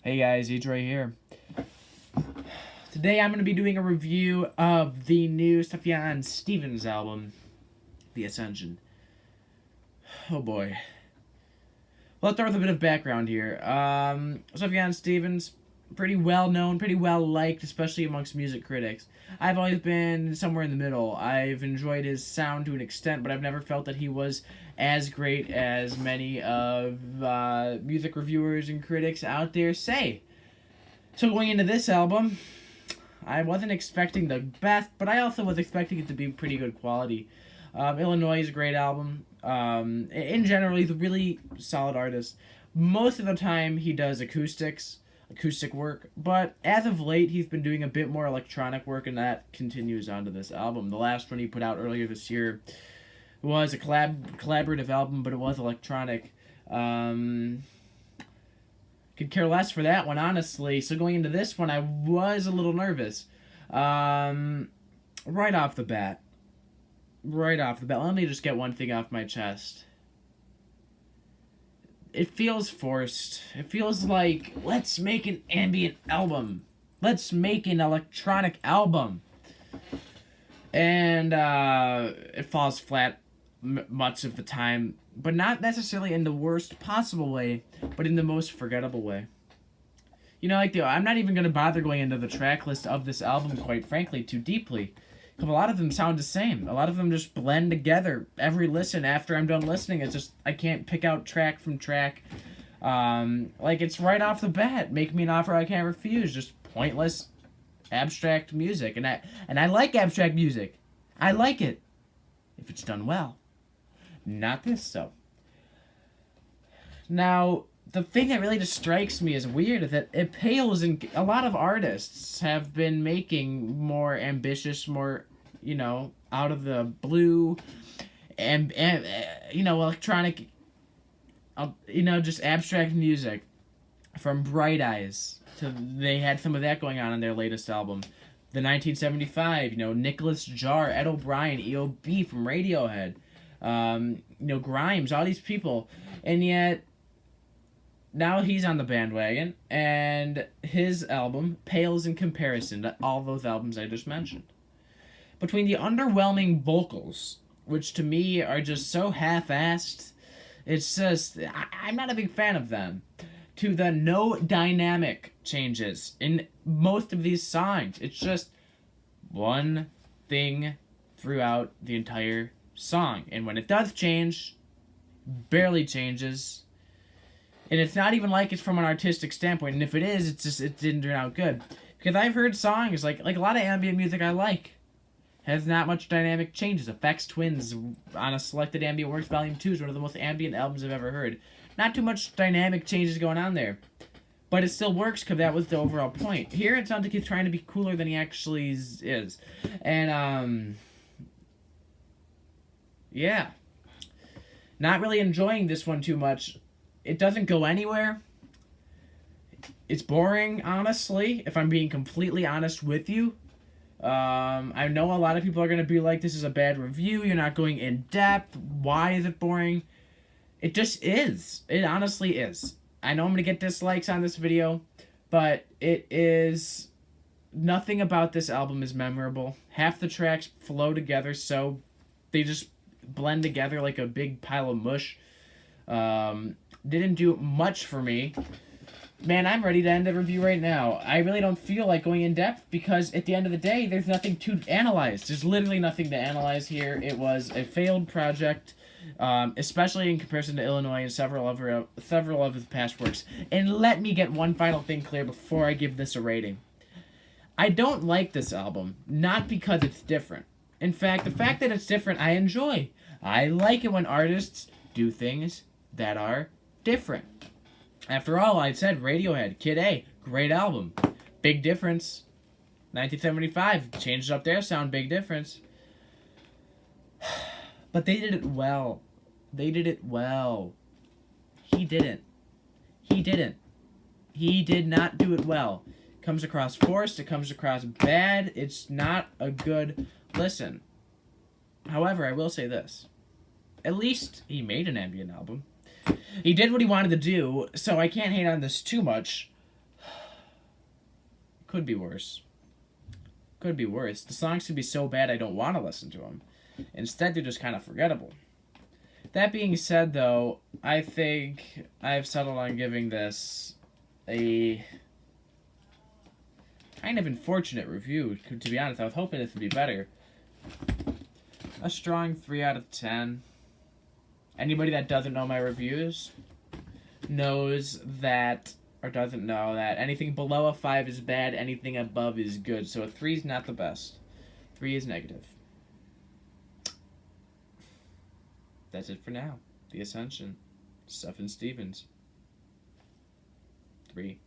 Hey guys, Edre here. Today I'm going to be doing a review of the new Sufjan Stevens album, The Ascension. Oh boy. Well, let's start with a bit of background here. Sufjan Stevens, pretty well known, pretty well liked, especially amongst music critics. I've always been somewhere in the middle. I've enjoyed his sound to an extent, but I've never felt that he was as great as many of music reviewers and critics out there say. So going into this album, I wasn't expecting the best, but I also was expecting it to be pretty good quality. Illinois is a great album. In general, he's a really solid artist. Most of the time, he does acoustic work, but as of late, he's been doing a bit more electronic work, and that continues onto this album. The last one he put out earlier this year was a collaborative album, but it was electronic. Could care less for that one, honestly. So going into this one, I was a little nervous. Right off the bat, let me just get one thing off my chest. It feels forced. It feels like, let's make an ambient album. Let's make an electronic album. And it falls flat much of the time, but not necessarily in the worst possible way, but in the most forgettable way. You know, I'm not even going to bother going into the track list of this album, quite frankly, too deeply. Because a lot of them sound the same. A lot of them just blend together. Every listen, after I'm done listening, it's just, I can't pick out track from track. It's right off the bat. Make me an offer I can't refuse. Just pointless, abstract music. And I like abstract music. I like it. If it's done well. Not this, though. Now, the thing that really just strikes me as weird is that it pales in... A lot of artists have been making more ambitious, more, out of the blue, and electronic, just abstract music. From Bright Eyes to... They had some of that going on their latest album. The 1975, Nicholas Jar, Ed O'Brien, E.O.B. from Radiohead. Grimes, all these people, and yet now he's on the bandwagon, and his album pales in comparison to all those albums I just mentioned. Between the underwhelming vocals, which to me are just so half-assed, it's just, I'm not a big fan of them, to the no dynamic changes in most of these songs. It's just one thing throughout the entire song, and when it does change, barely changes, and it's not even like it's from an artistic standpoint, and if it is, it's just, it didn't turn out good. Because I've heard songs, like a lot of ambient music I like, has not much dynamic changes. Effects Twins on a Selected Ambient Works Volume 2 is one of the most ambient albums I've ever heard. Not too much dynamic changes going on there, but it still works because that was the overall point. Here it sounds like he's trying to be cooler than he actually is. And, yeah. Not really enjoying this one too much. It doesn't go anywhere. It's boring, honestly, if I'm being completely honest with you. I know a lot of people are going to be like, this is a bad review, you're not going in depth, why is it boring? It just is. It honestly is. I know I'm going to get dislikes on this video, but it is... Nothing about this album is memorable. Half the tracks flow together, so they just blend together like a big pile of mush. Didn't do much for me. Man, I'm ready to end the review right now. I really don't feel like going in depth because at the end of the day, there's nothing to analyze. There's literally nothing to analyze here. It was a failed project, especially in comparison to Illinois and several of his past works. And let me get one final thing clear before I give this a rating. I don't like this album, not because it's different. In fact, the fact that it's different, I enjoy. I like it when artists do things that are different. After all, I said Radiohead, Kid A, great album. Big difference. 1975, changed up their sound, big difference. But they did it well. They did it well. He didn't. He did not do it well. It comes across forced, it comes across bad, it's not a good listen. However, I will say this. At least he made an ambient album. He did what he wanted to do, so I can't hate on this too much. Could be worse. Could be worse. The songs could be so bad I don't want to listen to them. Instead, they're just kind of forgettable. That being said, though, I think I've settled on giving this a kind of unfortunate review. To be honest, I was hoping this would be better. A strong 3 out of 10. Anybody that doesn't know my reviews knows that, or doesn't know that, anything below a 5 is bad, anything above is good. So a 3 is not the best. 3 is negative. That's it for now. The Ascension. Sufjan Stevens. 3.